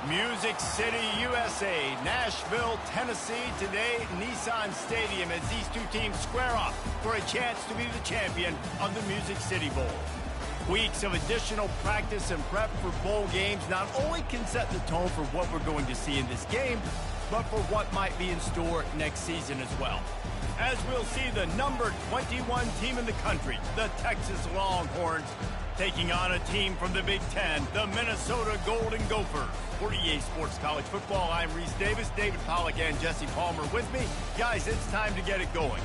Music City, USA, Nashville, Tennessee, today Nissan Stadium as these two teams square off for a chance to be the champion of the Music City Bowl. Weeks of additional practice and prep for bowl games not only can set the tone for what we're going to see in this game, but for what might be in store next season as well. As we'll see the number 21 team in the country, the Texas Longhorns, taking on a team from the Big Ten, the Minnesota Golden Gophers. For EA Sports College Football, I'm Reese Davis, David Pollack, and Jesse Palmer with me. Guys, it's time to get it going.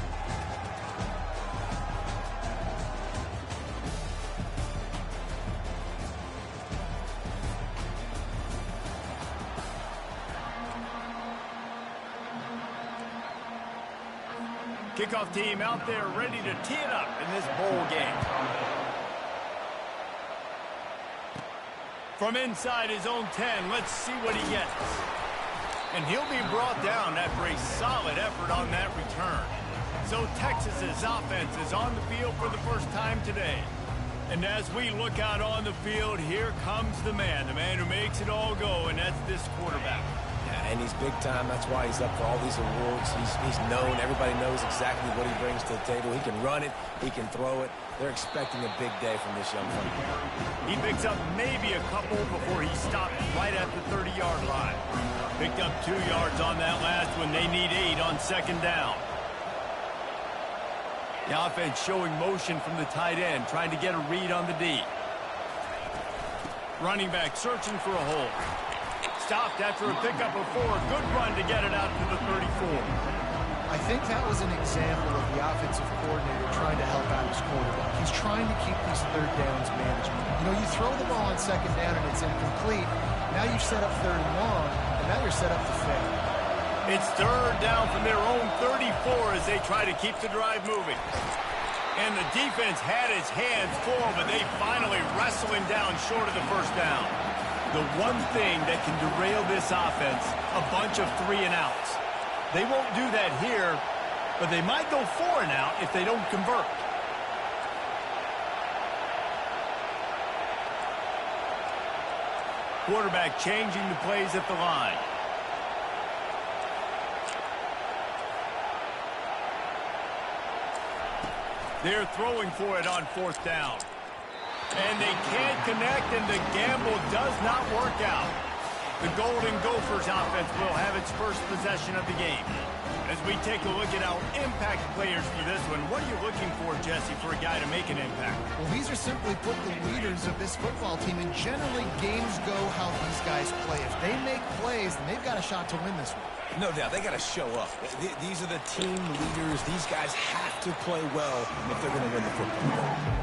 Kickoff team out there ready to tee it up in this bowl game. From inside his own 10, let's see what he gets. And he'll be brought down after a solid effort on that return. So Texas's offense is on the field for the first time today. And as we look out on the field, here comes the man who makes it all go, and that's this quarterback. Yeah, and he's big time. That's why he's up for all these awards. He's known. Everybody knows exactly what he brings to the table. He can run it. He can throw it. They're expecting a big day from this young fella. He picks up maybe a couple before he stopped right at the 30-yard line. Picked up 2 yards on that last one. They need 8 on second down. The offense showing motion from the tight end, trying to get a read on the D. Running back searching for a hole. Stopped after a pickup of 4. Good run to get it out to the 34. I think that was an example of the offensive coordinator trying to help out his quarterback. He's trying to keep these third downs management. You know, you throw the ball on second down and it's incomplete. Now you've set up third and long, and now you're set up to fail. It's third down from their own 34 as they try to keep the drive moving. And the defense had his hands full, but they finally wrestle him down short of the first down. The one thing that can derail this offense, a bunch of 3-and-outs. They won't do that here, but they might go 4-and-out if they don't convert. Quarterback changing the plays at the line. They're throwing for it on fourth down. And they can't connect, and the gamble does not work out. The Golden Gophers offense will have its first possession of the game. As we take a look at our impact players for this one, what are you looking for, Jesse, for a guy to make an impact? Well, these are simply put the leaders of this football team, and generally games go how these guys play. If they make plays, then they've got a shot to win this one. No doubt. They got to show up. These are the team leaders. These guys have to play well if they're going to win the football game.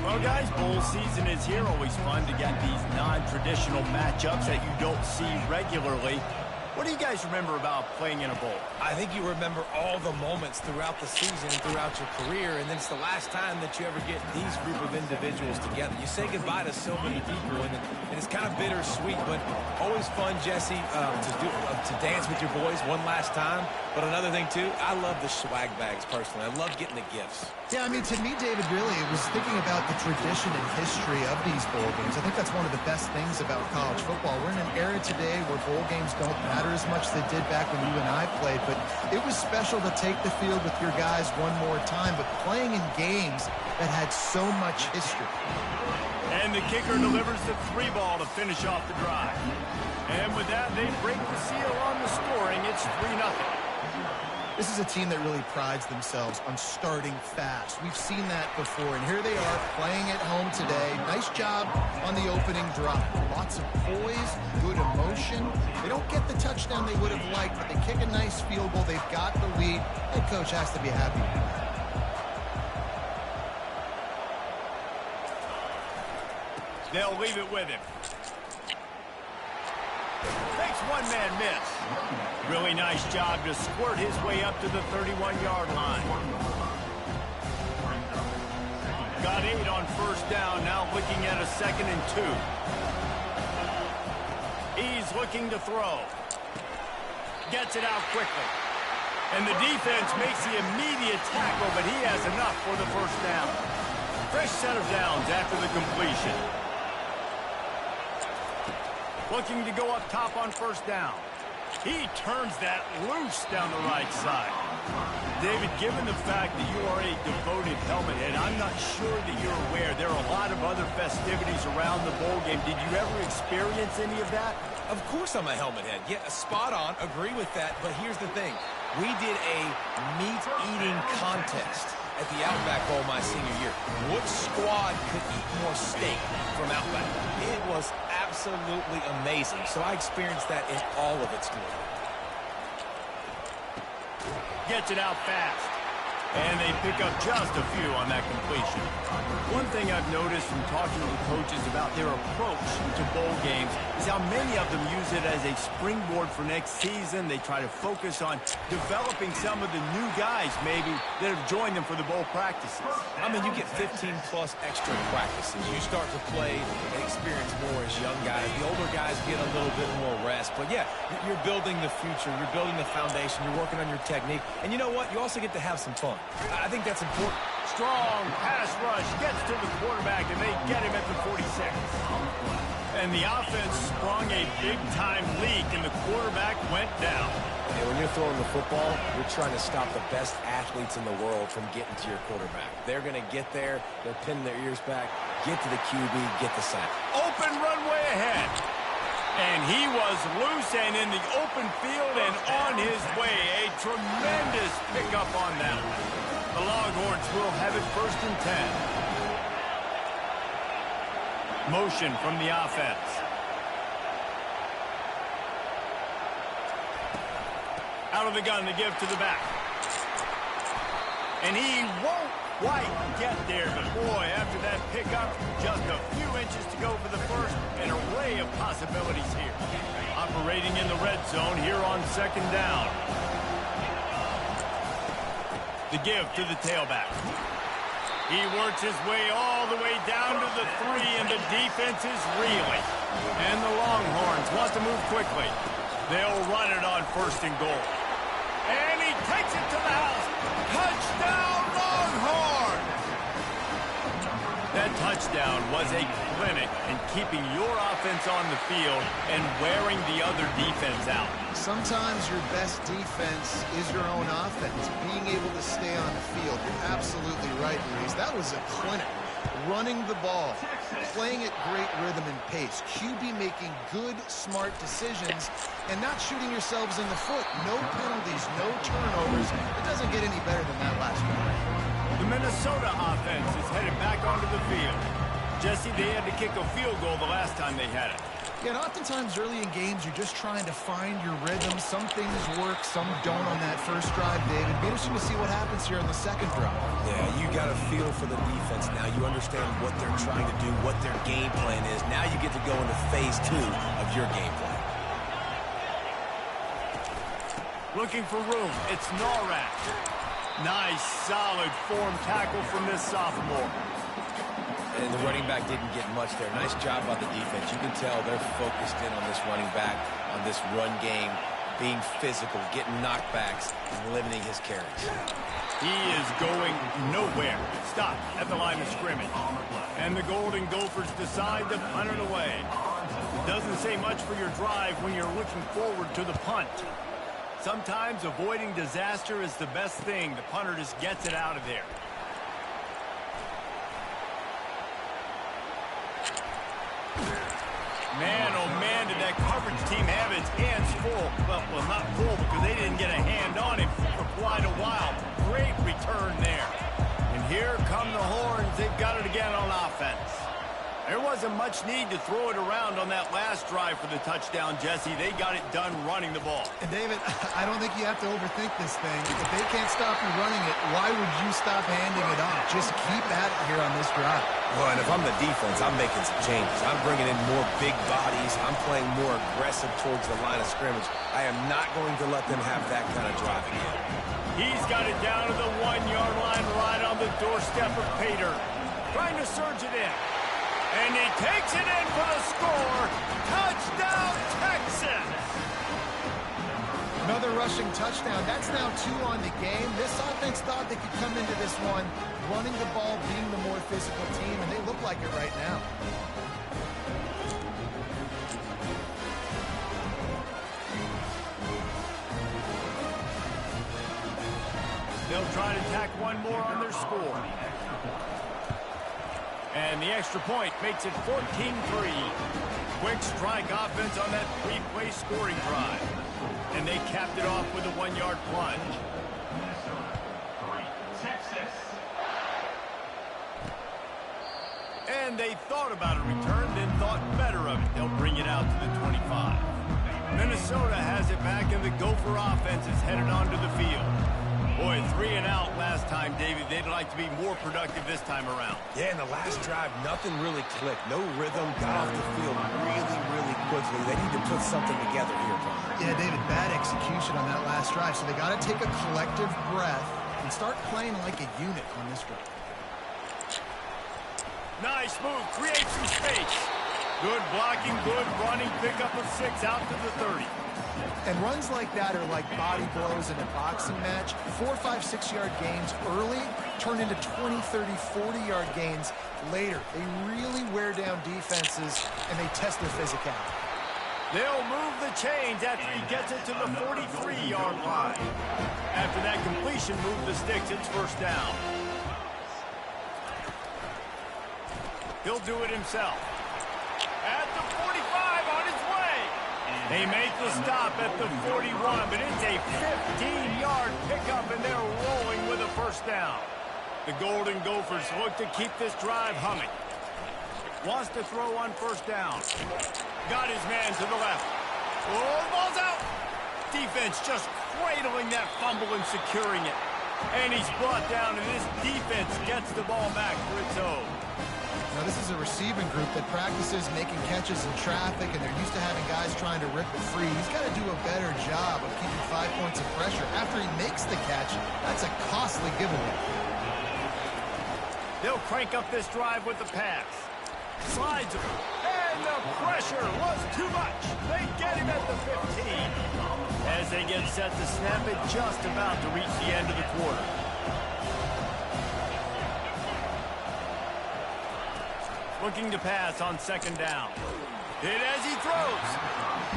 Well, guys, bowl season is here. Always fun to get these non-traditional matchups that you don't see regularly. What do you guys remember about playing in a bowl? I think you remember all the moments throughout the season and throughout your career, and then it's the last time that you ever get these group of individuals together. You say goodbye to so many people, and it's kind of bittersweet, but always fun, Jesse, to dance with your boys one last time. But another thing, too, I love the swag bags, personally. I love getting the gifts. Yeah, I mean, to me, David, really, it was thinking about the tradition and history of these bowl games. I think that's one of the best things about college football. We're in an era today where bowl games don't matter as much as they did back when you and I played, but it was special to take the field with your guys one more time, but playing in games that had so much history. And the kicker delivers the 3-ball to finish off the drive. And with that, they break the seal on the scoring. It's 3-0. This is a team that really prides themselves on starting fast. We've seen that before, and here they are playing at home today. Nice job on the opening drive. Lots of poise, good emotion. They don't get the touchdown they would have liked, but they kick a nice field goal. They've got the lead. Head coach has to be happy with that. They'll leave it with him. Makes one-man miss. Really nice job to squirt his way up to the 31-yard line. Got 8 on first down, now looking at a 2nd and 2. He's looking to throw. Gets it out quickly. And the defense makes the immediate tackle, but he has enough for the first down. Fresh set of downs after the completion. Looking to go up top on first down. He turns that loose down the right side. David, given the fact that you are a devoted helmet head, I'm not sure that you're aware there are a lot of other festivities around the bowl game. Did you ever experience any of that? Of course I'm a helmet head. Yeah, spot on. Agree with that. But here's the thing. We did a meat-eating contest at the Outback Bowl my senior year. Which squad could eat more steak from Outback? It was absolutely amazing. So I experienced that in all of its glory. Gets it out fast. And they pick up just a few on that completion. One thing I've noticed from talking to coaches about their approach to bowl games is how many of them use it as a springboard for next season. They try to focus on developing some of the new guys, maybe, that have joined them for the bowl practices. I mean, you get 15-plus extra practices. You start to play and experience more as young guys. The older guys get a little bit more rest. But, yeah, you're building the future. You're building the foundation. You're working on your technique. And you know what? You also get to have some fun. I think that's important. Strong pass rush gets to the quarterback, and they get him at the 46. And the offense sprung a big-time leak, and the quarterback went down. And when you're throwing the football, you're trying to stop the best athletes in the world from getting to your quarterback. They're going to get there. They're pinning their ears back. Get to the QB. Get the sack. Open runway ahead. And he was loose and in the open field and on his way. A tremendous pickup on that one. The Longhorns will have it 1st and 10. Motion from the offense. Out of the gun to give to the back. And he won't quite get there, but boy, after that pickup, just a few inches to go for the first. An array of possibilities here. Operating in the red zone here on 2nd down. The give to the tailback. He works his way all the way down to the 3, and the defense is reeling. And the Longhorns want to move quickly. They'll run it on 1st and goal. And he takes it to the house. Touchdown, Longhorn! That touchdown was a clinic in keeping your offense on the field and wearing the other defense out. Sometimes your best defense is your own offense. Being able to stay on the field. You're absolutely right, Luis. That was a clinic. Running the ball, playing at great rhythm and pace. QB making good, smart decisions and not shooting yourselves in the foot. No penalties, no turnovers. It doesn't get any better than that last drive. The Minnesota offense is headed back onto the field. Jesse, they had to kick a field goal the last time they had it. Yeah, and oftentimes early in games, you're just trying to find your rhythm. Some things work, some don't on that first drive, David. Be interesting to see what happens here on the second drive. Yeah, you got a feel for the defense now. You understand what they're trying to do, what their game plan is. Now you get to go into phase 2 of your game plan. Looking for room. It's Norrat. Nice, solid form tackle from this sophomore. And the running back didn't get much there. Nice job by the defense. You can tell they're focused in on this running back, on this run game, being physical, getting knockbacks, and limiting his carries. He is going nowhere. Stop at the line of scrimmage. And the Golden Gophers decide to punt it away. Doesn't say much for your drive when you're looking forward to the punt. Sometimes avoiding disaster is the best thing. The punter just gets it out of there. Man, oh man, did that coverage team have its hands full. Well, not full because they didn't get a hand on him for quite a while. Great return there. And here come the Horns. They've got it again on offense. There wasn't much need to throw it around on that last drive for the touchdown, Jesse. They got it done running the ball. And, David, I don't think you have to overthink this thing. If they can't stop you running it, why would you stop handing it off? Just keep at it here on this drive. Well, and if I'm the defense, I'm making some changes. I'm bringing in more big bodies. I'm playing more aggressive towards the line of scrimmage. I am not going to let them have that kind of drive again. He's got it down to the 1-yard line right on the doorstep of Pater. Trying to surge it in. And he takes it in for the score. Touchdown, Texas! Another rushing touchdown. That's now 2 on the game. This offense thought they could come into this one running the ball, being the more physical team, and they look like it right now. They'll try to tack one more on their score. And the extra point makes it 14-3. Quick strike offense on that three-play scoring drive. And they capped it off with a one-yard plunge. And they thought about a return, then thought better of it. They'll bring it out to the 25. Minnesota has it back, and the Gopher offense is headed onto the field. Boy, 3 and out last time, David. They'd like to be more productive this time around. Yeah, in the last drive, nothing really clicked. No rhythm, got off the field really quickly. They need to put something together here, Tom. Yeah, David, bad execution on that last drive, so they got to take a collective breath and start playing like a unit on this drive. Nice move, create some space. Good blocking, good running, pickup of 6 out to the 30. And runs like that are like body blows in a boxing match. 4, 5, 6-yard gains early turn into 20, 30, 40-yard gains later. They really wear down defenses, and they test their physicality. They'll move the chains after he gets it to the 43-yard line. After that completion, move the sticks, it's first down. He'll do it himself. At the 45, on his way. They make the stop at the 41, but it's a 15-yard pickup, and they're rolling with a first down. The Golden Gophers look to keep this drive humming. Wants to throw on first down. Got his man to the left. Oh, ball's out. Defense just cradling that fumble and securing it. And he's brought down, and this defense gets the ball back for its own. Now, this is a receiving group that practices making catches in traffic, and they're used to having guys trying to rip it free. He's got to do a better job of keeping 5 points of pressure. After he makes the catch, that's a costly giveaway. They'll crank up this drive with the pass. Slides him. And the pressure was too much. They get him at the 15. As they get set to snap it, just about to reach the end of the quarter. Looking to pass on second down. Hit as he throws.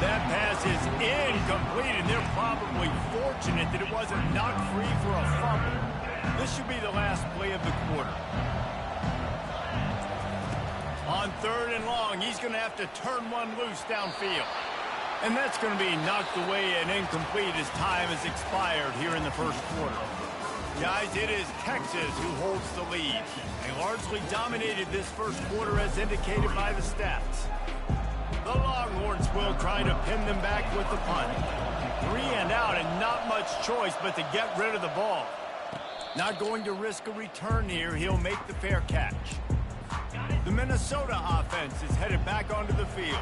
That pass is incomplete, and they're probably fortunate that it wasn't knocked free for a fumble. This should be the last play of the quarter. On third and long, he's going to have to turn one loose downfield. And that's going to be knocked away and incomplete as time has expired here in the first quarter. Guys, it is Texas who holds the lead. They largely dominated this first quarter as indicated by the stats. The Longhorns will try to pin them back with the punt. 3 and out and not much choice but to get rid of the ball. Not going to risk a return here. He'll make the fair catch. The Minnesota offense is headed back onto the field.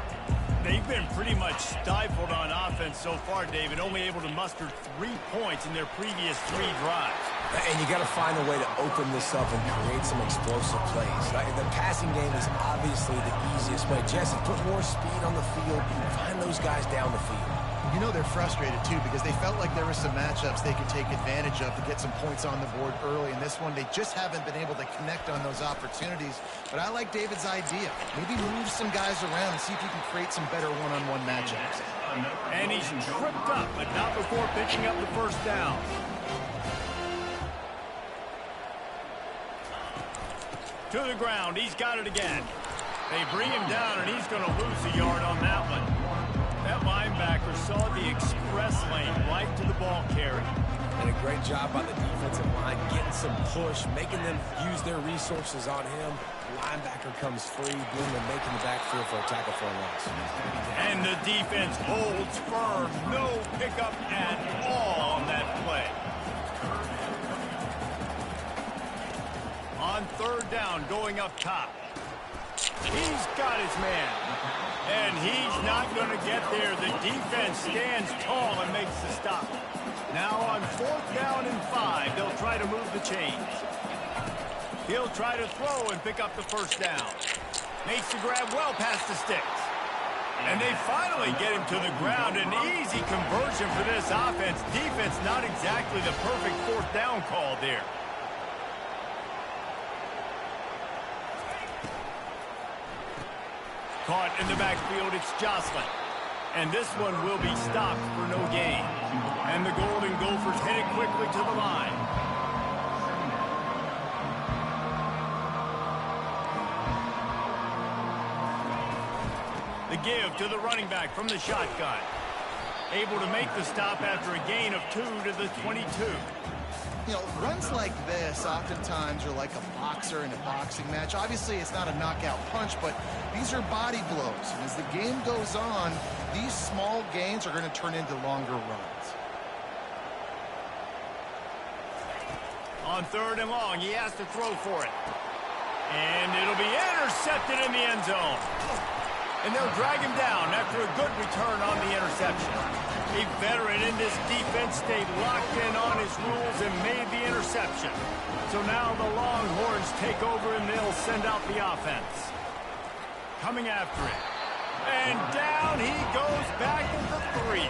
They've been pretty much stifled on offense so far, David, only able to muster 3 points in their previous 3 drives. And you got to find a way to open this up and create some explosive plays. The passing game is obviously the easiest way. Jesse, put more speed on the field, find those guys down the field. You know they're frustrated, too, because they felt like there were some matchups they could take advantage of to get some points on the board early. In this one, they just haven't been able to connect on those opportunities. But I like David's idea. Maybe move some guys around and see if you can create some better one-on-one matchups. And he's tripped up, but not before picking up the first down. To the ground, he's got it again. They bring him down, and he's going to lose a yard on that one. That linebacker saw the express lane right to the ball carrier. And a great job by the defensive line, getting some push, making them use their resources on him. Linebacker comes free, boom, and making the backfield for a tackle for a loss. And the defense holds firm. No pickup at all on that play. On third down, going up top. He's got his man. And he's not going to get there. The defense stands tall and makes the stop. Now on fourth down and 5, they'll try to move the chains. He'll try to throw and pick up the first down. Makes the grab well past the sticks. And they finally get him to the ground. An easy conversion for this offense. Defense not exactly the perfect fourth down call there. Caught in the backfield, it's Jocelyn. And this one will be stopped for no gain. And the Golden Gophers headed quickly to the line. The give to the running back from the shotgun. Able to make the stop after a gain of 2 to the 22. You know, runs like this oftentimes are like a boxer in a boxing match. Obviously, it's not a knockout punch, but these are body blows. And as the game goes on, these small gains are going to turn into longer runs. On 3rd and long, he has to throw for it. And it'll be intercepted in the end zone. And they'll drag him down after a good return on the interception. A veteran in this defense stayed locked in on his rules and made the interception. So now the Longhorns take over and they'll send out the offense. Coming after it. And down he goes back at the 3.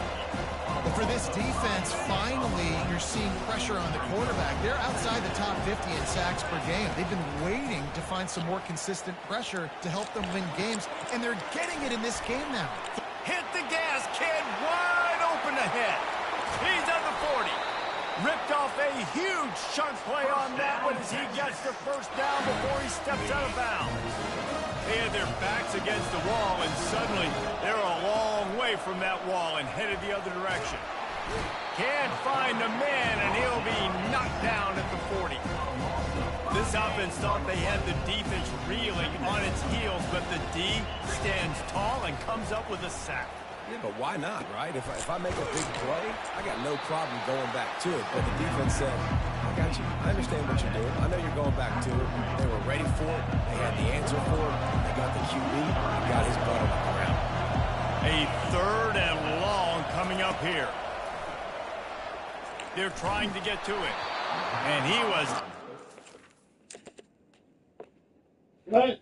For this defense, finally, you're seeing pressure on the quarterback. They're outside the top 50 in sacks per game. They've been waiting to find some more consistent pressure to help them win games, and they're getting it in this game now. Hit the gas, kid. Wide open ahead. He's at the 40. Ripped off a huge chunk play on that one as he gets the first down before he steps out of bounds. They had their backs against the wall, and suddenly they're a long way from that wall and headed the other direction. Can't find the man, and he'll be knocked down at the 40. This offense thought they had the defense reeling on its heels, but the D stands tall and comes up with a sack. Yeah, but why not, right? If I make a big play, I got no problem going back to it. But the defense said, I got you. I understand what you're doing. I know you're going back to it. They were ready for it. They had the answer for it. They got the QB. They got his butt on the ground. A 3rd and long coming up here. They're trying to get to it. And he was... What?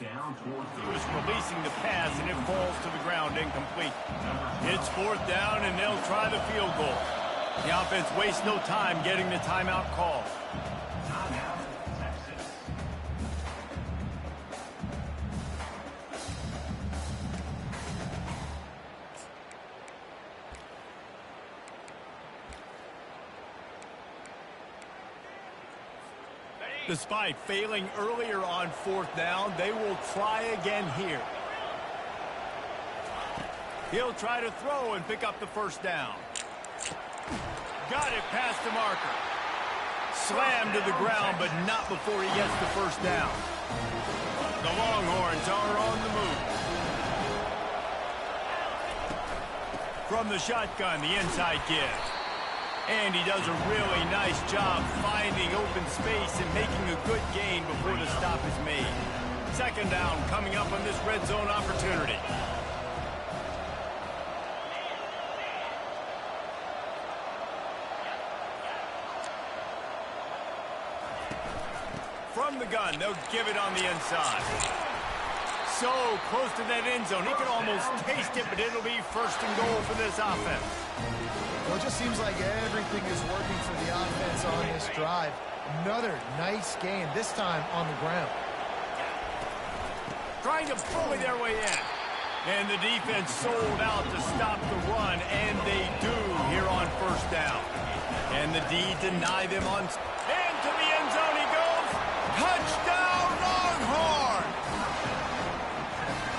He was releasing the pass, and it falls to the ground incomplete. It's 4th down, and they'll try the field goal. The offense wastes no time getting the timeout call. Despite failing earlier on 4th down, they will try again here. He'll try to throw and pick up the first down. Got it past the marker. Slammed to the ground, but not before he gets the first down. The Longhorns are on the move. From the shotgun, the inside give. And he does a really nice job finding open space and making a good gain before the stop is made. 2nd down coming up on this red zone opportunity. From the gun, they'll give it on the inside. So close to that end zone, he can almost taste it, but it'll be 1st and goal for this offense. Well, it just seems like everything is working for the offense on this drive. Another nice game, this time on the ground. Trying to bully their way in. And the defense sold out to stop the run, and they do here on first down. And the D deny them on... And to the end zone he goes. Touchdown, Longhorn!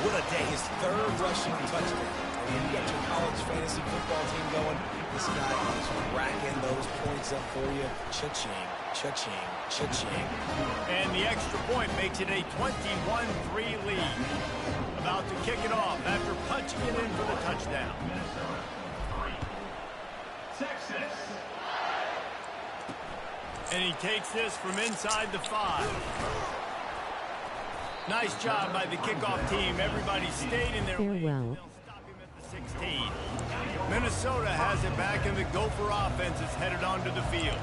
What a day. His third rushing touchdown. And when you got your college fantasy football team going, this guy is racking those points up for you. Cha-ching, cha-ching, cha-ching. And the extra point makes it a 21-3 lead. About to kick it off after punching it in for the touchdown. Texas. And he takes this from inside the 5. Nice job by the kickoff team. Everybody stayed in their lane. They'll stop him at the 16. Minnesota has it back, and the Gopher offense is headed onto the field.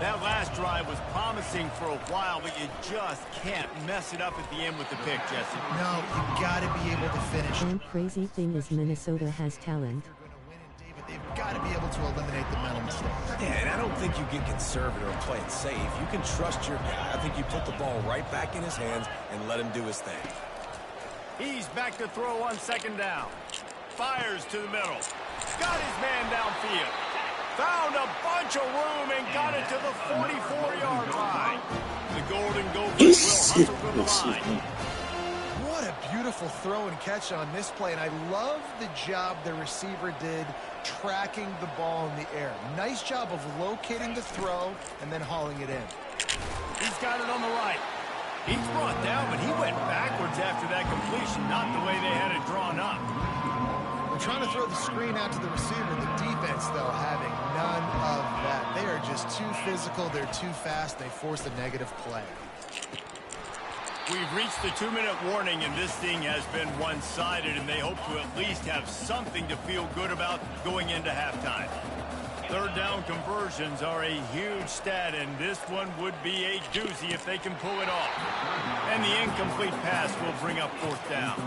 That last drive was promising for a while, but you just can't mess it up at the end with the pick, Jesse. No, you got to be able to finish. And crazy thing is Minnesota has talent. They've got to be able to eliminate the mental mistakes. Yeah, and I don't think you get conservative or play it safe. You can trust your guy. I think you put the ball right back in his hands and let him do his thing. He's back to throw on second down. Fires to the middle. Got his man downfield. Found a bunch of room and got it to the 44-yard line. The Golden Gophers will hustle for the line. What a beautiful throw and catch on this play, and I love the job the receiver did tracking the ball in the air. Nice job of locating the throw and then hauling it in. He's got it on the right. He's brought down, but he went backwards after that completion, not the way they had it drawn up. They're trying to throw the screen out to the receiver. The defense, though, having none of that. They are just too physical. They're too fast. They force a negative play. We've reached the 2-minute warning, and this thing has been one-sided, and they hope to at least have something to feel good about going into halftime. Third down conversions are a huge stat, and this one would be a doozy if they can pull it off. And the incomplete pass will bring up fourth down.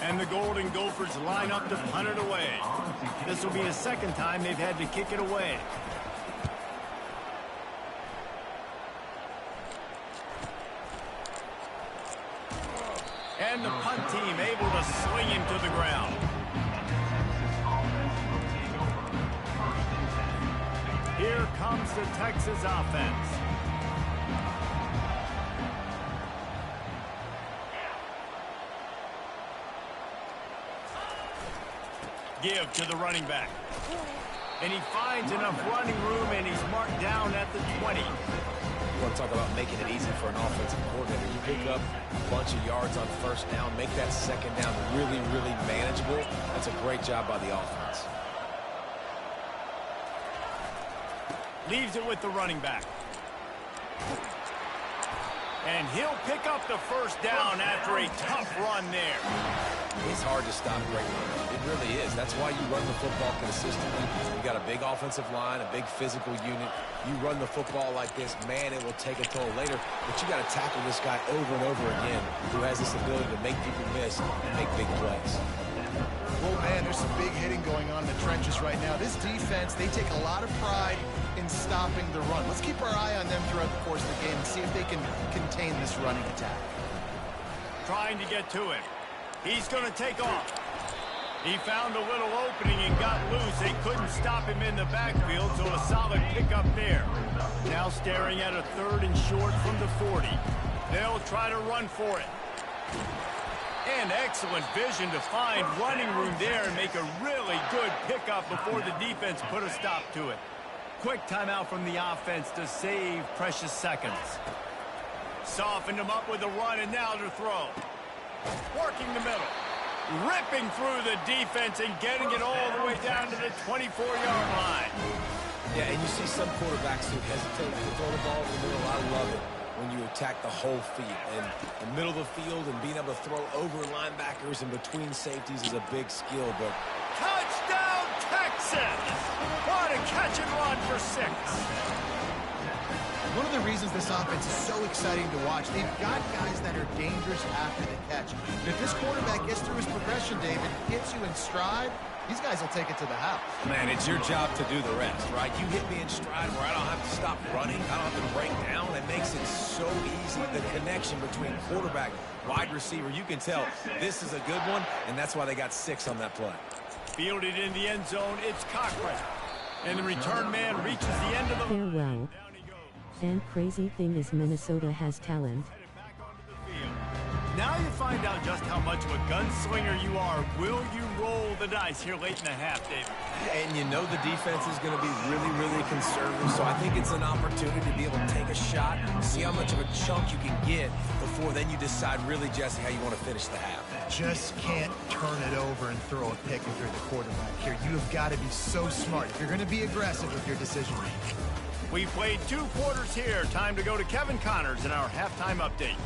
And the Golden Gophers line up to punt it away. This will be the second time they've had to kick it away. And the punt team able to swing him to the ground. Here comes the Texas offense. Give to the running back. And he finds enough running room, and he's marked down at the 20. You want to talk about making it easy for an offensive coordinator. You pick up a bunch of yards on first down, make that second down really, really manageable. That's a great job by the offense. Leaves it with the running back. And he'll pick up the first down after a tough run there. It's hard to stop great runners. It really is. That's why you run the football consistently. You got a big offensive line, a big physical unit. You run the football like this, man, it will take a toll later. But you got to tackle this guy over and over again who has this ability to make people miss and make big plays. Well, man, there's some big hitting going on in the trenches right now. This defense, they take a lot of pride in stopping the run. Let's keep our eye on them throughout the course of the game and see if they can contain this running attack. Trying to get to it. He's going to take off. He found a little opening and got loose. They couldn't stop him in the backfield, so a solid pickup there. Now staring at a third and short from the 40. They'll try to run for it. And excellent vision to find running room there and make a really good pickup before the defense put a stop to it. Quick timeout from the offense to save precious seconds. Softened him up with a run, and now to throw. Working the middle. Ripping through the defense and getting it all the way down to the 24-yard line. Yeah, and you see some quarterbacks who hesitate to throw the ball in the middle. I love it when you attack the whole field. And the middle of the field and being able to throw over linebackers and between safeties is a big skill. But touchdown, Texas! What a catch and run for 6. One of the reasons this offense is so exciting to watch, they've got guys that are dangerous after the catch. And if this quarterback gets through his progression, David, gets you in stride, these guys will take it to the house. Man, it's your job to do the rest, right? You hit me in stride where I don't have to stop running. I don't have to break down. It makes it so easy. The connection between quarterback, wide receiver, you can tell this is a good one, and that's why they got 6 on that play. Fielded in the end zone, it's Cochran. And the return man reaches the end of the... Farewell. And crazy thing is Minnesota has talent. Now you find out just how much of a gunslinger you are. Will you roll the dice here late in the half, David? And you know the defense is going to be really, really conservative, so I think it's an opportunity to be able to take a shot, see how much of a chunk you can get before then you decide really, Jesse, how you want to finish the half. Just can't turn it over and throw a pick if you're the quarterback here. You have got to be so smart if you're going to be aggressive with your decision-making. We played 2 quarters here. Time to go to Kevin Connors in our halftime update.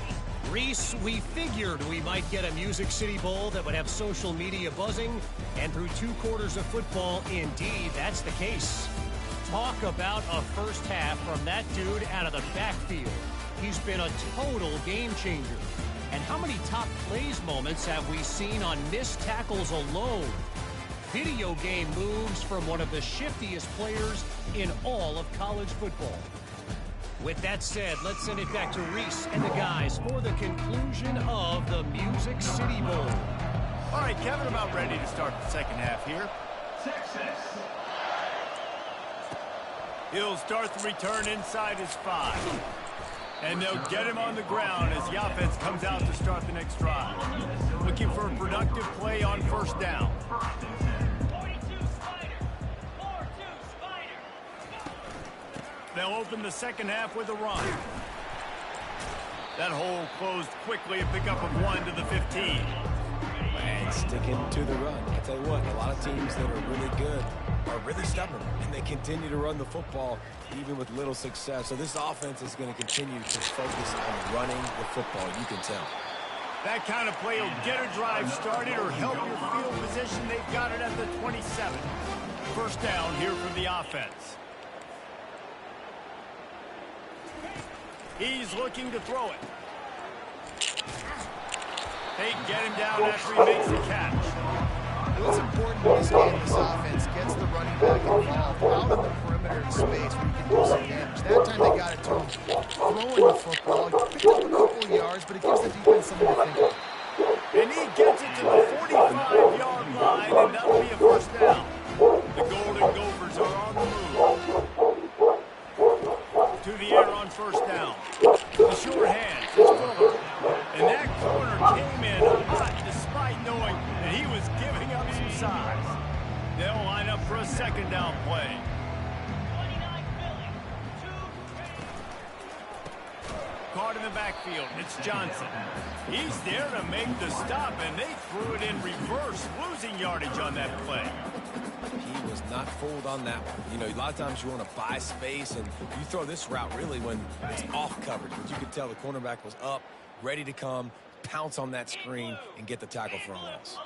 Reese, we figured we might get a Music City Bowl that would have social media buzzing, and through 2 quarters of football, indeed, that's the case. Talk about a first half from that dude out of the backfield. He's been a total game changer. And how many top plays moments have we seen on missed tackles alone? Video game moves from one of the shiftiest players in all of college football. With that said, let's send it back to Reese and the guys for the conclusion of the Music City Bowl. All right, Kevin, about ready to start the second half here. He'll start the return inside his 5. And they'll get him on the ground as the offense comes out to start the next drive. Looking for a productive play on first down. They'll open the second half with a run. That hole closed quickly, a pickup of 1 to the 15. And sticking to the run. I tell you what, a lot of teams that are really good are really stubborn, and they continue to run the football even with little success. So this offense is going to continue to focus on running the football, you can tell. That kind of play will get a drive started or help your field position. They've got it at the 27. First down here for the offense. He's looking to throw it. They get him down after he makes the catch. What's important in this game, this offense gets the running back involved out in the perimeter in space where you can do some damage. That time they got it to him. Throwing the football, he picked up a couple of yards, but it gives the defense something to think of. And he gets it to the 45-yard line, and that'll be a first down. The Golden Gophers are on the move. To the air on first down. The short hand, it's Fuller. And that corner came in hot despite knowing that he was giving up some size. They'll line up for a second down play. Caught in the backfield, it's Johnson. He's there to make the stop, and they threw it in reverse, losing yardage on that play. He was not fooled on that one. You know, a lot of times you want to buy space, and you throw this route really when it's off coverage. But you could tell the cornerback was up, ready to come, pounce on that screen, and get the tackle for a loss.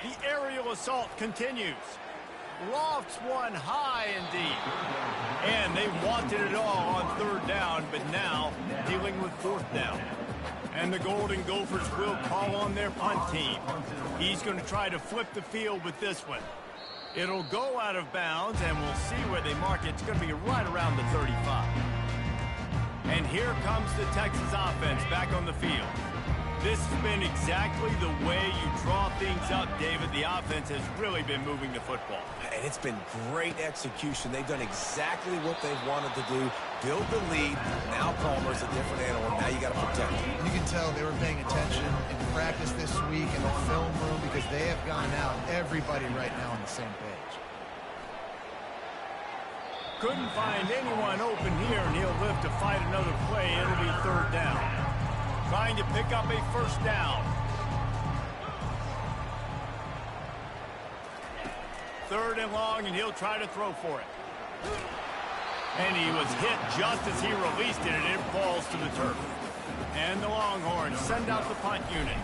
The aerial assault continues. Lofts one high and deep. And they wanted it all on third down, but now dealing with fourth down. And the Golden Gophers will call on their punt team. He's going to try to flip the field with this one. It'll go out of bounds, and we'll see where they mark it. It's going to be right around the 35. And here comes the Texas offense back on the field. This has been exactly the way you draw things up, David. The offense has really been moving the football. And it's been great execution. They've done exactly what they've wanted to do. Build the lead. Now Palmer's a different animal. Now you got to protect him. You can tell they were paying attention in practice this week in the film room because they have gone out. Everybody right now on the same page. Couldn't find anyone open here, and he'll live to fight another play. It'll be third down. Trying to pick up a first down. Third and long, and he'll try to throw for it. And he was hit just as he released it, and it falls to the turf. And the Longhorns send out the punt unit.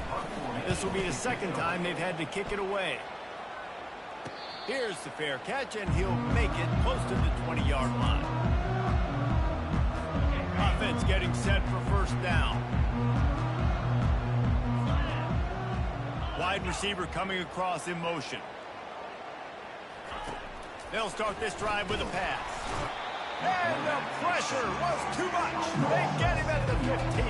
This will be the second time they've had to kick it away. Here's the fair catch, and he'll make it close to the 20-yard line. Offense getting set for first down. Wide receiver coming across in motion. They'll start this drive with a pass. And the pressure was too much. They get him at the 15.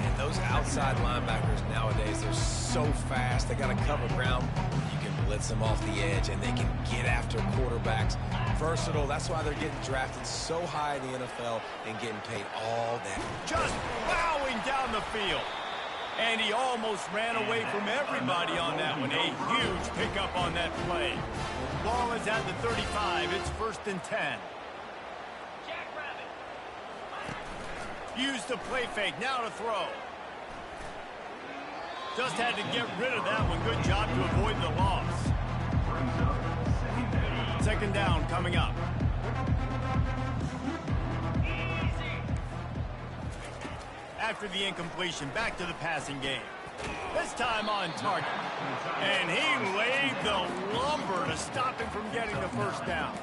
And those outside linebackers nowadays, they're so fast. They got to cover ground. You can blitz them off the edge, and they can get after quarterbacks. Versatile. That's why they're getting drafted so high in the NFL and getting paid all that. Just plowing down the field. And he almost ran away from everybody on that one. A huge pickup on that play. Ball is at the 35. It's 1st and 10. Use the play fake. Now to throw. Just had to get rid of that one. Good job to avoid the loss. 2nd down coming up. After the incompletion, back to the passing game. This time on target. And he laid the lumber to stop him from getting the 1st down.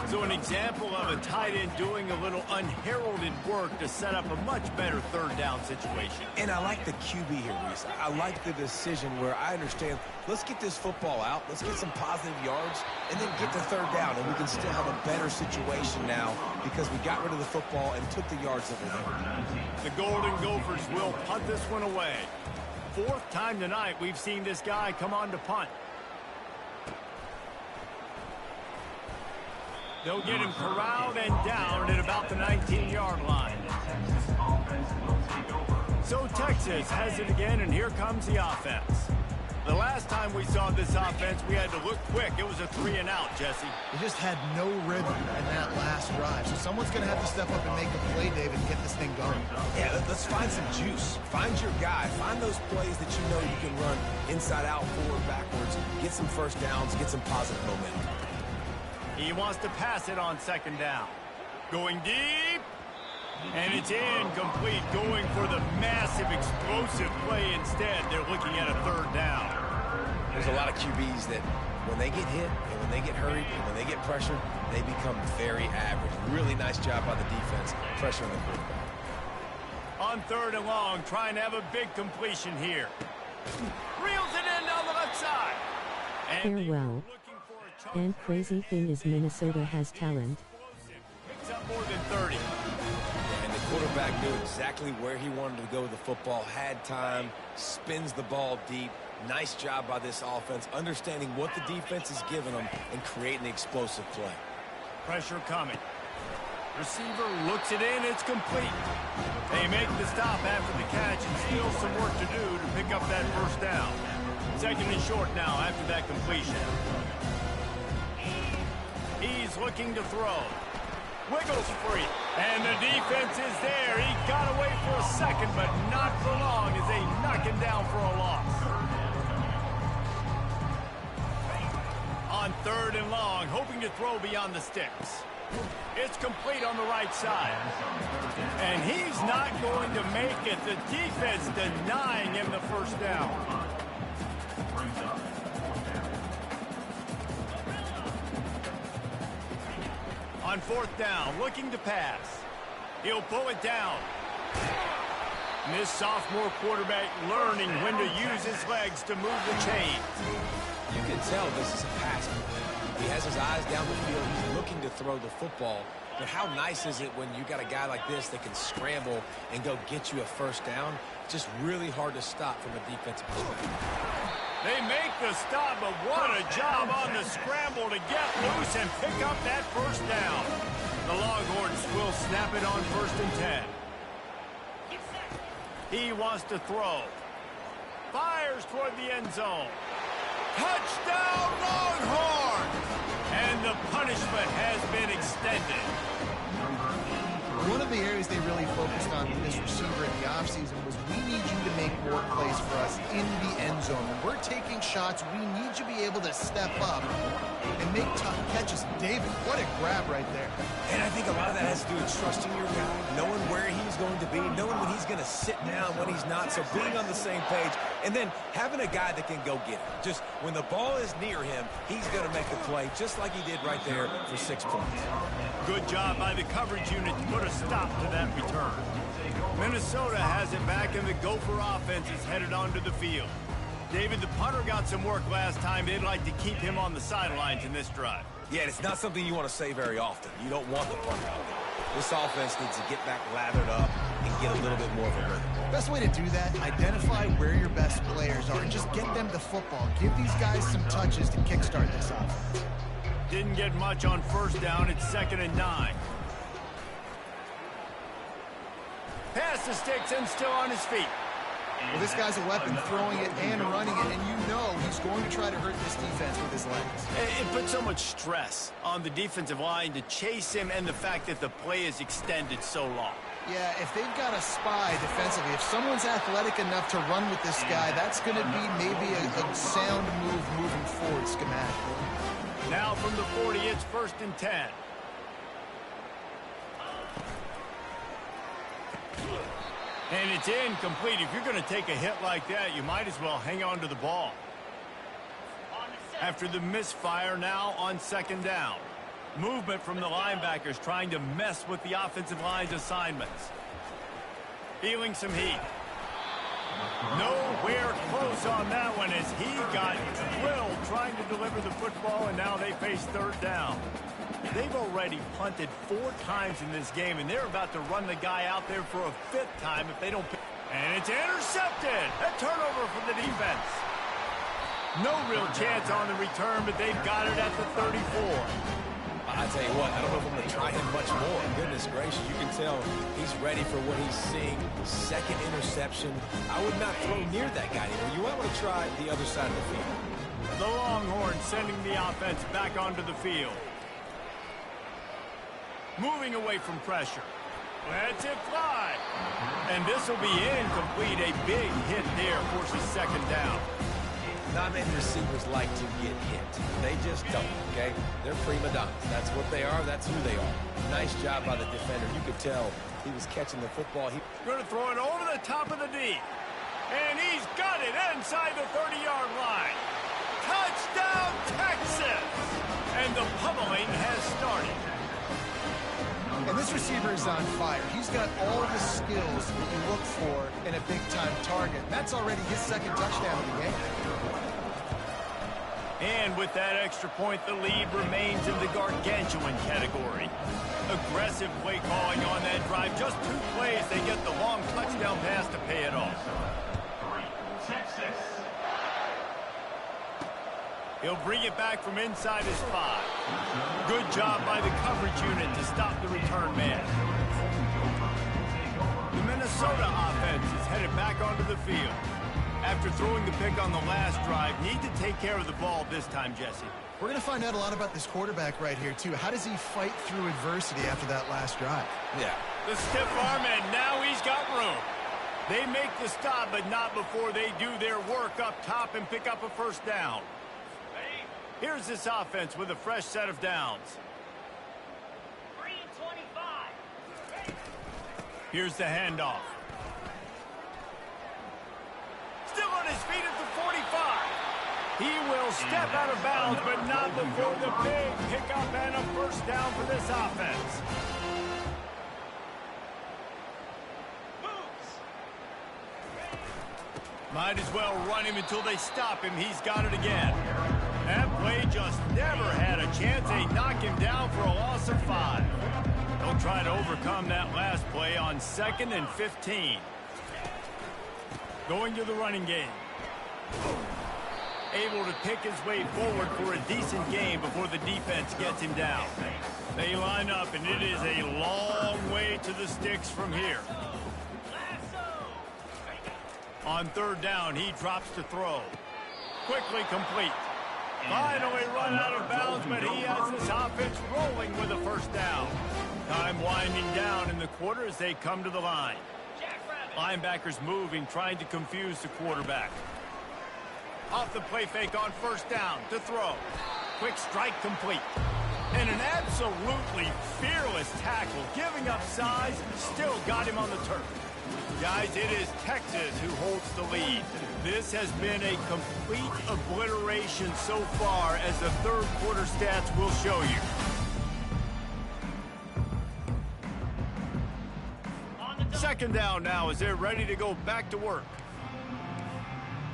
So an example of a tight end doing a little unheralded work to set up a much better 3rd down situation. And I like the QB here, Reese. I like the decision where I understand, let's get this football out, let's get some positive yards, and then get to 3rd down, and we can still have a better situation now because we got rid of the football and took the yards over there. The Golden Gophers will punt this one away. 4th time tonight we've seen this guy come on to punt. They'll get him corralled and down at about the 19-yard line. So Texas has it again, and here comes the offense. The last time we saw this offense, we had to look quick. It was a 3-and-out, Jesse. They just had no rhythm in that last drive. So someone's going to have to step up and make a play, David, and get this thing going. Yeah, let's find some juice. Find your guy. Find those plays that you know you can run inside out, forward, backwards. Get some 1st downs. Get some positive momentum. He wants to pass it on 2nd down. Going deep. And it's incomplete. Going for the massive explosive play instead. They're looking at a 3rd down. There's a lot of QBs that when they get hit and when they get hurried and when they get pressured, they become very average. Really nice job by the defense pressuring the quarterback. On 3rd and long, trying to have a big completion here. Reels it in down the left side. And Farewell. And crazy thing is Minnesota has talent. Picks up more than 30. And the quarterback knew exactly where he wanted to go with the football, had time, spins the ball deep. Nice job by this offense, understanding what the defense is giving them and creating the explosive play. Pressure coming. Receiver looks it in. It's complete. They make the stop after the catch and still some work to do to pick up that 1st down. 2nd and short now after that completion. He's looking to throw. Wiggles free. And the defense is there. He got away for a second, but not for long as they knock him down for a loss. On 3rd and long, hoping to throw beyond the sticks. It's complete on the right side. And he's not going to make it. The defense denying him the 1st down. On 4th down, looking to pass. He'll pull it down. And this sophomore quarterback learning when to use his legs to move the chains. You can tell this is a pass. He has his eyes down the field. He's looking to throw the football. But how nice is it when you got a guy like this that can scramble and go get you a 1st down? It's just really hard to stop from a defensive perspective. They make the stop, but what a job on the scramble to get loose and pick up that 1st down. The Longhorns will snap it on 1st and 10. He wants to throw. Fires toward the end zone. Touchdown, Longhorns! And the punishment has been extended. One of the areas they really focused on with this receiver in the offseason was we need you to make more plays for us in the end zone. When we're taking shots, we need you to be able to step up and make tough catches. David, what a grab right there. And I think a lot of that has to do with trusting your guy, knowing where he's going to be, knowing when he's going to sit down, when he's not, so being on the same page, and then having a guy that can go get it. Just when the ball is near him, he's going to make the play, just like he did right there for 6 points. Good job by the coverage unit to put a stop to that return. Minnesota has it back, and the Gopher offense is headed onto the field. David, the punter got some work last time. They'd like to keep him on the sidelines in this drive. Yeah, it's not something you want to say very often. You don't want the punter out there. This offense needs to get back lathered up and get a little bit more of a rhythm. Best way to do that, identify where your best players are and just get them the football. Give these guys some touches to kickstart this offense. Didn't get much on first down. It's 2nd and 9. Pass the sticks and still on his feet. Well, this guy's a weapon, throwing it and running it, and you know he's going to try to hurt this defense with his legs. It puts so much stress on the defensive line to chase him and the fact that the play is extended so long. Yeah, if they've got a spy defensively, if someone's athletic enough to run with this guy, that's going to be maybe a sound move moving forward schematically. Now from the 40, it's 1st and 10. And it's incomplete. If you're going to take a hit like that, you might as well hang on to the ball. After the misfire, now on 2nd down. Movement from the linebackers trying to mess with the offensive line's assignments. Feeling some heat. Nowhere close on that one as he got drilled trying to deliver the football, and now they face 3rd down. They've already punted 4 times in this game, and they're about to run the guy out there for a 5th time if they don't pick. And it's intercepted. A turnover for the defense. No real chance on the return, but they've got it at the 34. I tell you what, I don't know if I'm going to try him much more. Goodness gracious, you can tell he's ready for what he's seeing. 2nd interception. I would not throw near that guy anymore. You might want to try the other side of the field. The Longhorns sending the offense back onto the field. Moving away from pressure. Lets it fly. And this will be incomplete. A big hit there forces 2nd down. Not many receivers like to get hit. They just don't, okay? They're prima donnas. That's what they are. That's who they are. Nice job by the defender. You could tell he was catching the football. Going to throw it over the top of the D. And he's got it inside the 30-yard line. Touchdown, Texas! And the pummeling has started. And this receiver is on fire. He's got all the skills that you look for in a big-time target. That's already his 2nd touchdown of the game. And with that extra point, the lead remains in the gargantuan category. Aggressive play calling on that drive. Just 2 plays, they get the long touchdown pass to pay it off. Texas. He'll bring it back from inside his 5. Good job by the coverage unit to stop the return man. The Minnesota offense is headed back onto the field. After throwing the pick on the last drive, need to take care of the ball this time, Jesse. We're going to find out a lot about this quarterback right here, too. How does he fight through adversity after that last drive? Yeah. The stiff arm, and now he's got room. They make the stop, but not before they do their work up top and pick up a 1st down. Here's this offense with a fresh set of downs. 3-25. Here's the handoff. Still on his feet at the 45. He will step out of bounds, but not before the big pickup and a 1st down for this offense. Might as well run him until they stop him. He's got it again. That play just never had a chance. They knock him down for a loss of 5. They'll try to overcome that last play on 2nd and 15. Going to the running game. Able to pick his way forward for a decent game before the defense gets him down. They line up, and it is a long way to the sticks from here. On 3rd down, he drops to throw. Quickly complete. Finally run out of bounds, but he has this offense rolling with a 1st down. Time winding down in the quarter as they come to the line. Linebackers moving, trying to confuse the quarterback. Off the play fake on 1st down to throw. Quick strike complete. And an absolutely fearless tackle, giving up size, still got him on the turf. Guys, it is Texas who holds the lead. This has been a complete obliteration so far, as the 3rd quarter stats will show you. Second down now as they're ready to go back to work.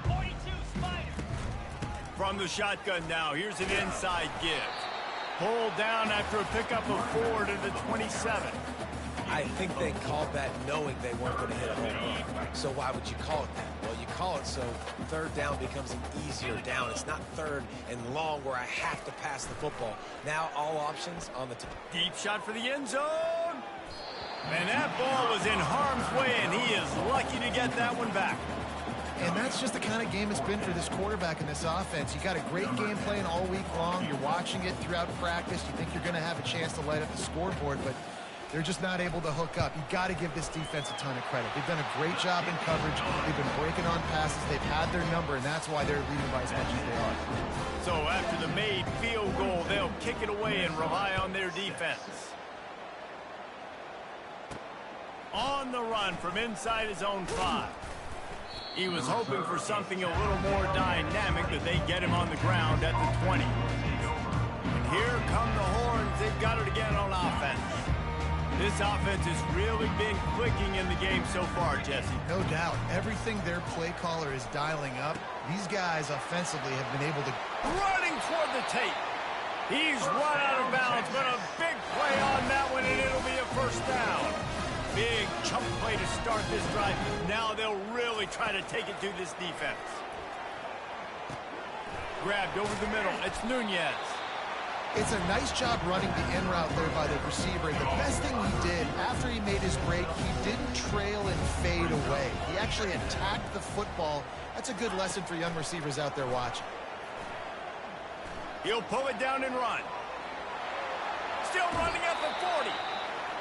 42 spy From the shotgun now, here's an inside give. Pulled down after a pickup of 4 to the 27. I think they called that knowing they weren't going to hit a home run. So why would you call it that? Well, you call it so third down becomes an easier down. It's not third and long where I have to pass the football. Now all options on the top. Deep shot for the end zone. And that ball was in harm's way, and he is lucky to get that one back. And that's just the kind of game it's been for this quarterback in this offense. You got a great game plan all week long. You're watching it throughout practice. You think you're going to have a chance to light up the scoreboard, but they're just not able to hook up. You got to give this defense a ton of credit. They've done a great job in coverage. They've been breaking on passes. They've had their number, and that's why they're leading by as much as they are. So after the made field goal, they'll kick it away and rely on their defense. On the run from inside his own 5. He was hoping for something a little more dynamic, but they get him on the ground at the 20. And here come the horns. They've got it again on offense. This offense has really been clicking in the game so far, Jesse. No doubt. Everything their play caller is dialing up, these guys offensively have been able to... Running toward the tape. He's run out of bounds, but a big play on that one, and it'll be a first down. Big chunk play to start this drive. Now they'll really try to take it to this defense. Grabbed over the middle. It's Nunez. It's a nice job running the in route there by the receiver. And the best thing he did after he made his break, he didn't trail and fade away. He actually attacked the football. That's a good lesson for young receivers out there watching. He'll pull it down and run. Still running at the 40.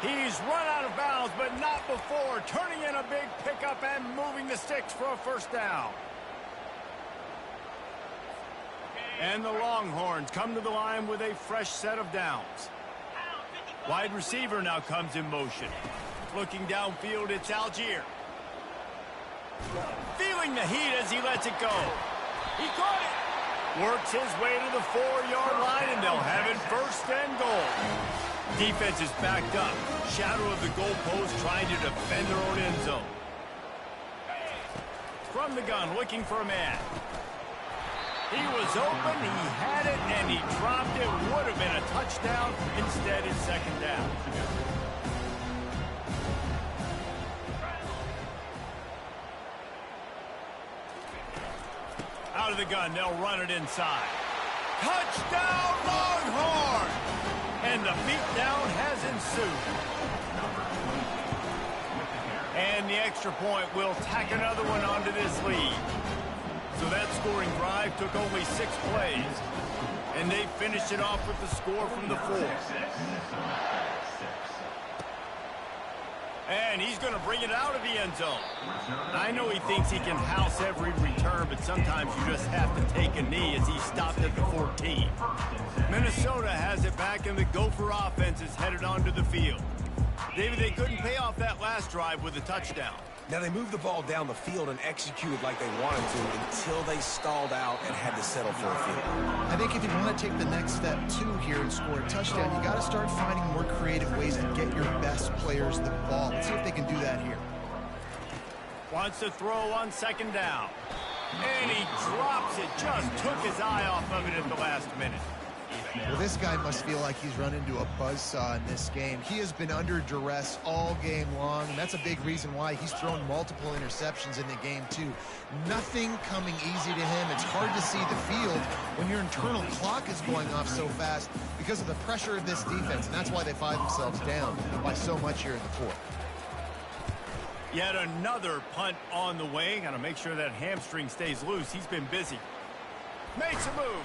He's run out of bounds, but not before. Turning in a big pickup and moving the sticks for a first down. And the Longhorns come to the line with a fresh set of downs. Wide receiver now comes in motion. Looking downfield, it's Algier. Feeling the heat as he lets it go. He caught it. Works his way to the 4-yard line, and they'll have it first and goal. Defense is backed up. Shadow of the goalpost trying to defend their own end zone. From the gun, looking for a man. He was open, he had it, and he dropped it. Would have been a touchdown. Instead, it's second down. Out of the gun, they'll run it inside. Touchdown, Longhorn! And the beatdown has ensued. And the extra point will tack another one onto this lead. So that scoring drive took only 6 plays. And they finished it off with the score from the 4. And he's going to bring it out of the end zone. I know he thinks he can house every return, but sometimes you just have to take a knee as he stopped at the 14. Minnesota has it back, and the Gopher offense is headed onto the field. David, they couldn't pay off that last drive with a touchdown. Now, they moved the ball down the field and executed like they wanted to until they stalled out and had to settle for a field goal. I think if you want to take the next step, too, here and score a touchdown, you got to start finding more creative ways to get your best players the ball. Let's see if they can do that here. Wants to throw on second down. And he drops it. Just took his eye off of it at the last minute. Well, this guy must feel like he's run into a buzzsaw in this game. He has been under duress all game long, and that's a big reason why he's thrown multiple interceptions in the game, too. Nothing coming easy to him. It's hard to see the field when your internal clock is going off so fast because of the pressure of this defense, and that's why they find themselves down by so much here in the 4th. Yet another punt on the way. Got to make sure that hamstring stays loose. He's been busy. Makes a move.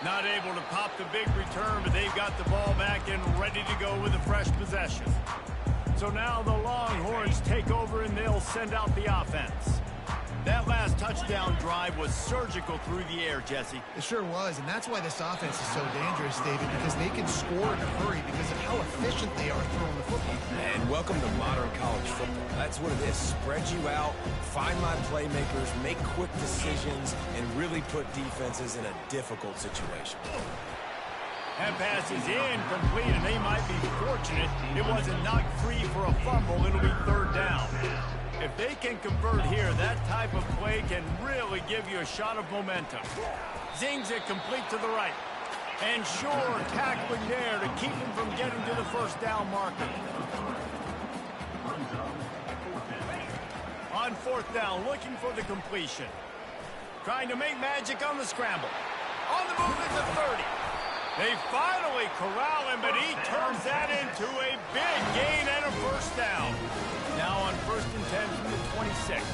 Not able to pop the big return, but they've got the ball back and ready to go with a fresh possession. So now the Longhorns take over, and they'll send out the offense. That last touchdown drive was surgical through the air, Jesse. It sure was, and that's why this offense is so dangerous, David, because they can score in a hurry because of how efficient they are throwing the football. And welcome to modern college football. That's what it is. Spread you out, find my playmakers, make quick decisions, and really put defenses in a difficult situation. That pass is incomplete, and they might be fortunate it wasn't knocked free for a fumble. It'll be third down. If they can convert here, that type of play can really give you a shot of momentum. Zings it complete to the right. And Shore tackling there to keep him from getting to the first down marker. On fourth down, looking for the completion. Trying to make magic on the scramble. On the move at the 30. They finally corral him, but he turns that into a big gain and a first down. Now on 1st and 10 from the 26.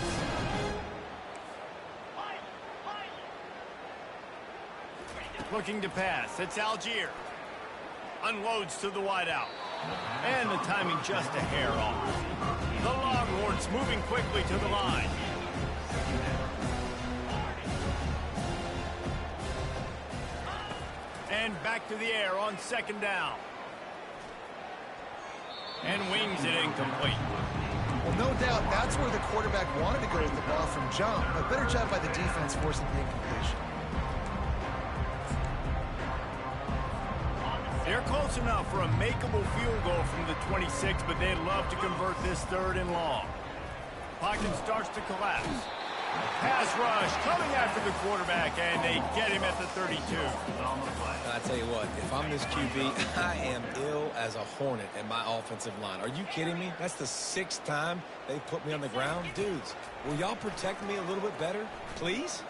Looking to pass. It's Algier. Unloads to the wideout. And the timing just a hair off. The Longhorns moving quickly to the line. And back to the air on 2nd down. And wings it incomplete. Well, no doubt that's where the quarterback wanted to go with the ball from jump. A better job by the defense forcing the incompletion. They're close enough for a makeable field goal from the 26, but they'd love to convert this 3rd and long. Pocket starts to collapse. Pass rush coming after the quarterback, and they get him at the 32. I tell you what, if I'm this QB, I am ill as a hornet in my offensive line. Are you kidding me? That's the 6th time they put me on the ground. Dudes, will y'all protect me a little bit better, please?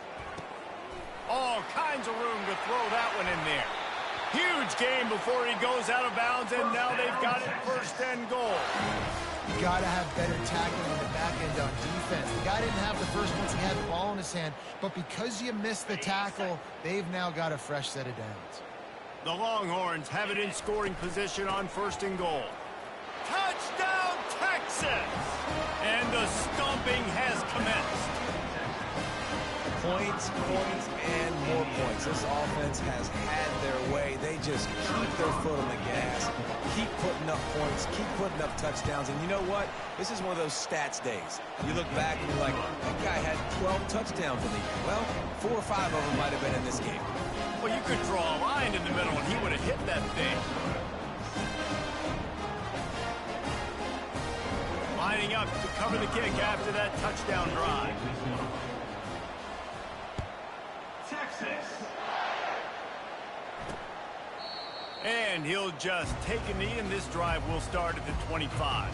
All kinds of room to throw that one in there. Huge game before he goes out of bounds, and now they've got it 1st and goal. You got to have better tackling on the back end on defense. The guy didn't have the first once he had the ball in his hand, but because you missed the tackle, they've now got a fresh set of downs. The Longhorns have it in scoring position on 1st and goal. Touchdown, Texas! And the stomping has commenced. Points, points, and more points. This offense has had their way. They just keep their foot on the gas, keep putting up points, keep putting up touchdowns. And you know what? This is one of those stats days. You look back and you're like, that guy had 12 touchdowns in the year. Well, 4 or 5 of them might have been in this game. Well, you could draw a line in the middle and he would have hit that thing. Lining up to cover the kick after that touchdown drive. And he'll just take a knee, and this drive will start at the 25.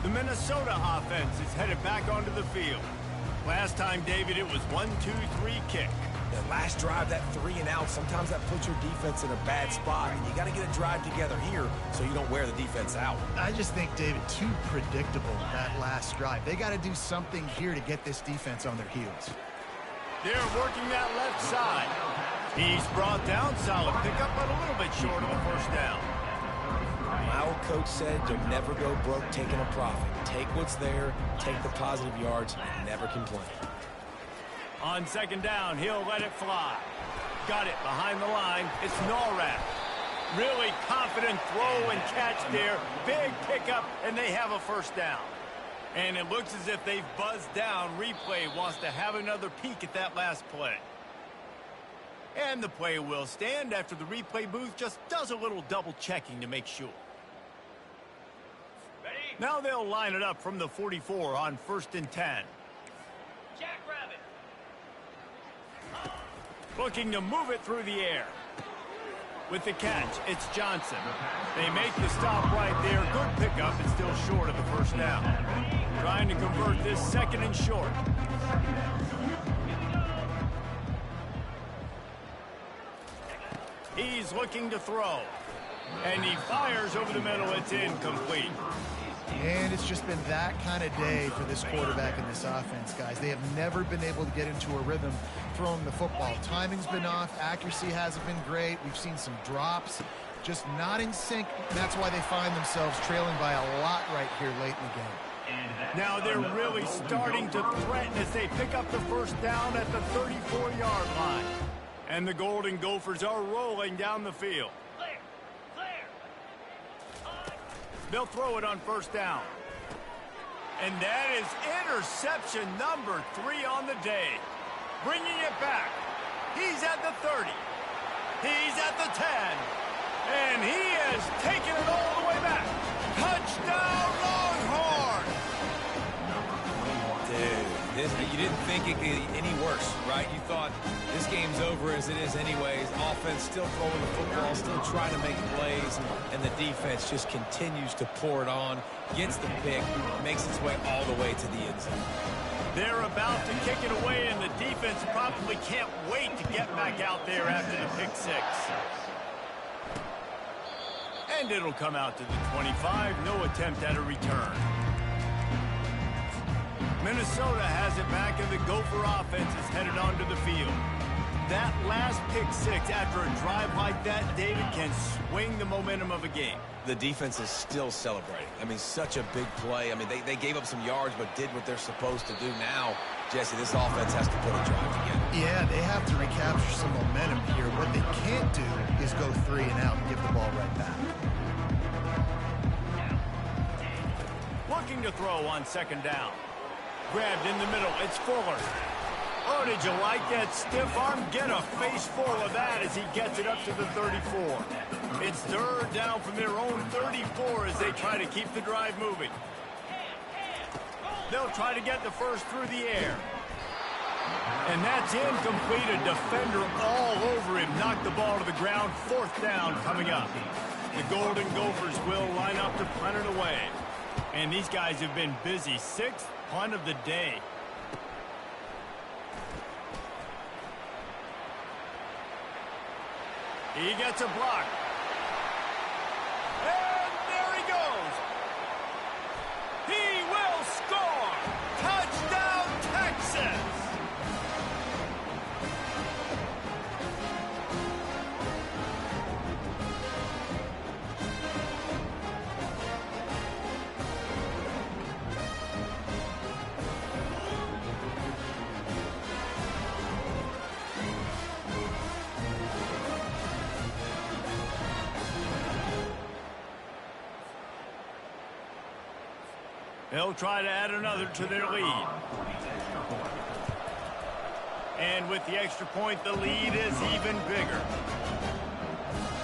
The Minnesota offense is headed back onto the field. Last time, David, it was 1-2-3 kick. The last drive, that 3 and out, sometimes that puts your defense in a bad spot, and you got to get a drive together here so you don't wear the defense out. I just think, David, too predictable, that last drive. They got to do something here to get this defense on their heels. They're working that left side. He's brought down, solid pickup, but a little bit short of the first down. My old coach said you'll never go broke taking a profit. Take what's there, take the positive yards, and never complain. On 2nd down, he'll let it fly. Got it behind the line. It's Norrat. Really confident throw and catch there. Big pickup, and they have a first down. And it looks as if they've buzzed down. Replay wants to have another peek at that last play. And the play will stand after the replay booth just does a little double checking to make sure. Ready? Now they'll line it up from the 44 on 1st and 10. Jackrabbit. Looking to move it through the air. With the catch, it's Johnson. They make the stop right there. Good pickup, and still short of the first down. Trying to convert this 2nd and short. He's looking to throw. And he fires over the middle. It's incomplete. And it's just been that kind of day for this quarterback and this offense, guys. They have never been able to get into a rhythm throwing the football. Timing's been off. Accuracy hasn't been great. We've seen some drops. Just not in sync. That's why they find themselves trailing by a lot right here late in the game. Now they're really starting to threaten as they pick up the first down at the 34-yard line. And the Golden Gophers are rolling down the field. Clear. They'll throw it on 1st down. And that is interception number 3 on the day. Bringing it back. He's at the 30. He's at the 10. And he is taking it all the way back. Touchdown, Longhorns! Dude, You didn't think it could get any worse, right? You thought this game's over as it is anyways. Offense still throwing the football, still trying to make plays, and the defense just continues to pour it on, gets the pick, makes its way all the way to the end zone. They're about to kick it away, and the defense probably can't wait to get back out there after the pick six. And it'll come out to the 25. No attempt at a return. Minnesota has it back, and the Gopher offense is headed onto the field. That last pick six after a drive like that, David, can swing the momentum of a game. The defense is still celebrating. I mean, such a big play. I mean, they gave up some yards but did what they're supposed to do. Now, Jesse, this offense has to put a drive together. Yeah, they have to recapture some momentum here. What they can't do is go 3 and out and give the ball right back. Looking to throw on second down. Grabbed in the middle. It's Fuller. Oh, did you like that stiff arm? Get a face full of that as he gets it up to the 34. It's third down from their own 34 as they try to keep the drive moving. They'll try to get the first through the air. And that's incomplete. A defender all over him. Knocked the ball to the ground. Fourth down coming up. The Golden Gophers will line up to punt it away. And these guys have been busy. Sixth punt of the day. He gets a block. And there he goes. He will score. Touchdown, Texas. They'll try to add another to their lead. And with the extra point, the lead is even bigger.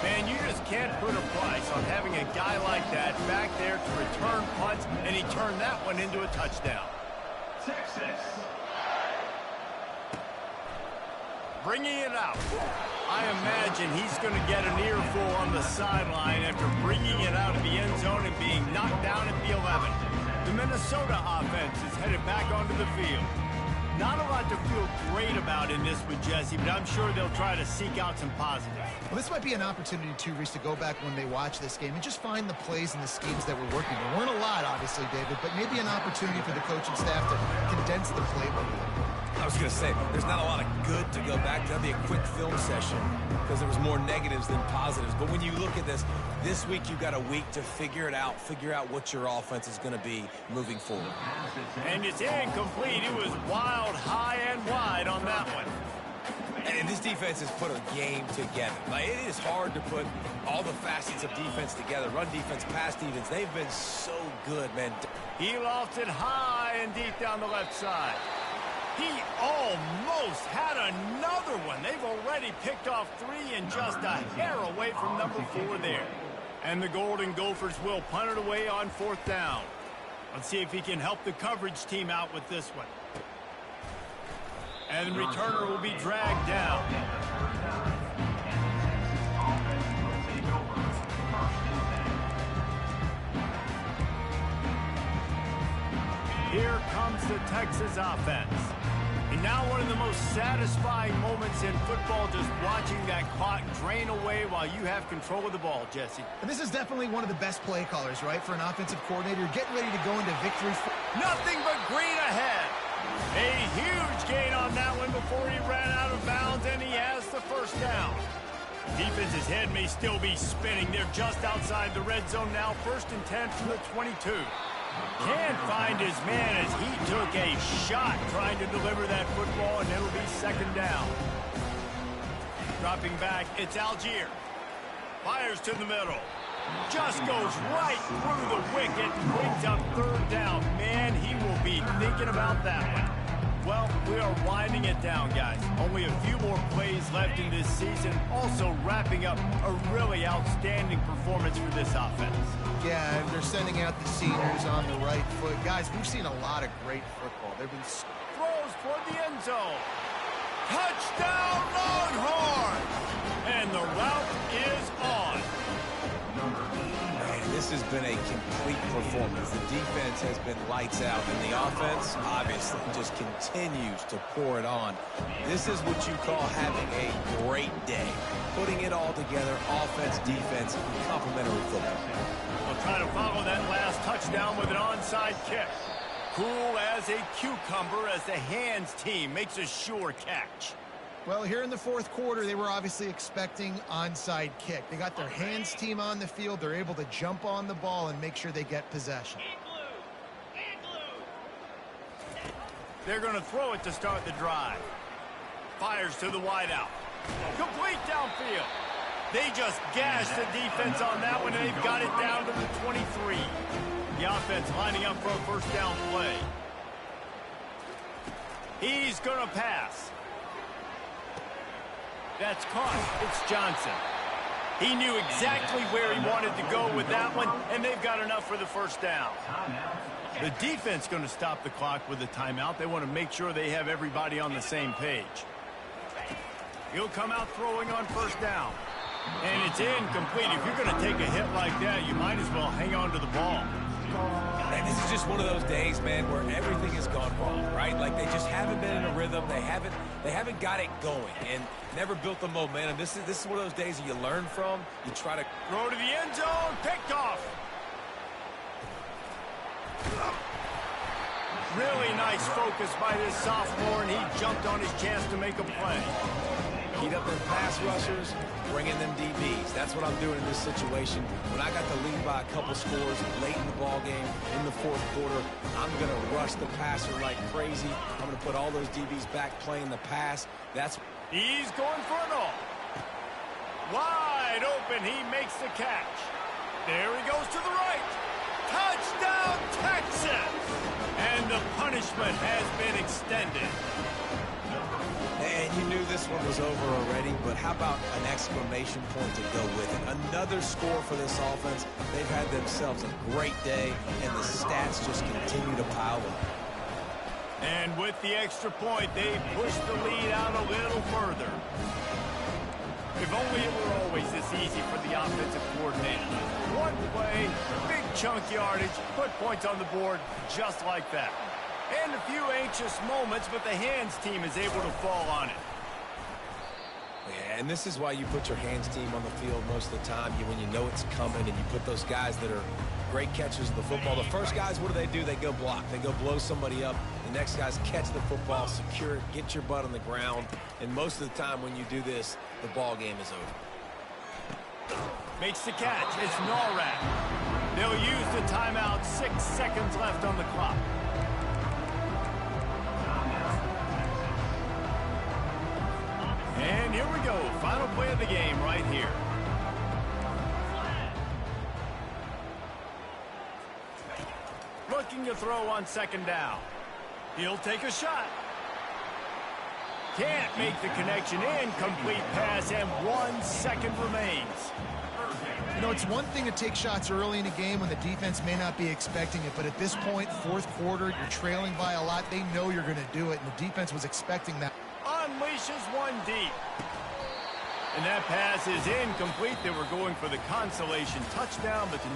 Man, you just can't put a price on having a guy like that back there to return punts, and he turned that one into a touchdown. Texas. Bringing it out. I imagine he's going to get an earful on the sideline after bringing it out of the end zone and being knocked down at the 11. The Minnesota offense is headed back onto the field. Not a lot to feel great about in this one, Jesse, but I'm sure they'll try to seek out some positives. Well, this might be an opportunity, too, Reese, to go back when they watch this game and just find the plays and the schemes that were working. There weren't a lot, obviously, David, but maybe an opportunity for the coaching staff to condense the playbook. I was going to say, there's not a lot of good to go back to. That'd be a quick film session because there was more negatives than positives. But when you look at this week you've got a week to figure it out, figure out what your offense is going to be moving forward. And it's incomplete. It was wild, high, and wide on that one. And this defense has put a game together. Like, it is hard to put all the facets of defense together. Run defense, pass defense. They've been so good, man. He lofted it high and deep down the left side. He almost had another one. They've already picked off 3 and just a hair away from number 4 there. And the Golden Gophers will punt it away on fourth down. Let's see if he can help the coverage team out with this one. And the returner will be dragged down. Here comes the Texas offense. And now one of the most satisfying moments in football, just watching that clock drain away while you have control of the ball, Jesse. And this is definitely one of the best play callers, right, for an offensive coordinator. You're getting ready to go into victory. Nothing but green ahead. A huge gain on that one before he ran out of bounds, and he has the first down. Defense's head may still be spinning. They're just outside the red zone now. 1st and 10 from the 22. Can't find his man as he took a shot trying to deliver that football, and it'll be second down. Dropping back, it's Algier. Fires to the middle. Just goes right through the wicket, brings up third down. Man, he will be thinking about that one. Well, we are winding it down, guys. Only a few more plays left in this season. Also wrapping up a really outstanding performance for this offense. Yeah, and they're sending out the seniors on the right foot. Guys, we've seen a lot of great football. They've been... Throws for the end zone. Touchdown, Longhorns! And the route is on. Man, this has been a complete performance. The defense has been lights out, and the offense obviously just continues to pour it on. This is what you call having a great day. Putting it all together, offense, defense, complementary football. They'll try to follow that last touchdown with an onside kick. Cool as a cucumber as the hands team makes a sure catch. Well, here in the fourth quarter, they were obviously expecting onside kick. They got their hands team on the field. They're able to jump on the ball and make sure they get possession. They're going to throw it to start the drive. Fires to the wideout. Complete downfield. They just gashed the defense on that one, and they've got it down to the 23. The offense lining up for a first down play. He's going to pass. That's caught. It's Johnson. He knew exactly where he wanted to go with that one, and they've got enough for the first down. The defense going to stop the clock with a timeout. They want to make sure they have everybody on the same page. He'll come out throwing on first down. And it's incomplete. If you're going to take a hit like that, you might as well hang on to the ball. And this is just one of those days, man, where everything has gone wrong, right? Like they just haven't been in a rhythm. They haven't got it going and never built the momentum. This is one of those days that you learn from. You try to throw to the end zone, picked off. Really nice focus by this sophomore, and he jumped on his chance to make a play. Heat up their pass rushers, bring in them DBs. That's what I'm doing in this situation. When I got the lead by a couple scores late in the ball game, in the fourth quarter, I'm going to rush the passer like crazy. I'm going to put all those DBs back playing the pass. He's going for it all. Wide open, he makes the catch. There he goes to the right. Touchdown, Texas! And the punishment has been extended. And you knew this one was over already, but how about an exclamation point to go with it? Another score for this offense. They've had themselves a great day, and the stats just continue to pile up. And with the extra point, they push the lead out a little further. If only it were always this easy for the offensive coordinator. One play, big chunk yardage, put points on the board just like that. And a few anxious moments, but the hands team is able to fall on it. Yeah, and this is why you put your hands team on the field most of the time. When you know it's coming, and you put those guys that are great catchers of the football. The first guys, what do? They go block. They go blow somebody up. The next guys catch the football, secure it, get your butt on the ground. And most of the time when you do this, the ball game is over. Makes the catch. It's Norrad. They'll use the timeout. 6 seconds left on the clock. And here we go. Final play of the game right here. Looking to throw on second down. He'll take a shot. Can't make the connection. Incomplete pass, and 1 second remains. You know, it's one thing to take shots early in a game when the defense may not be expecting it, but at this point, fourth quarter, you're trailing by a lot. They know you're going to do it, and the defense was expecting that. Unleashes one deep. And that pass is incomplete. They were going for the consolation touchdown, but to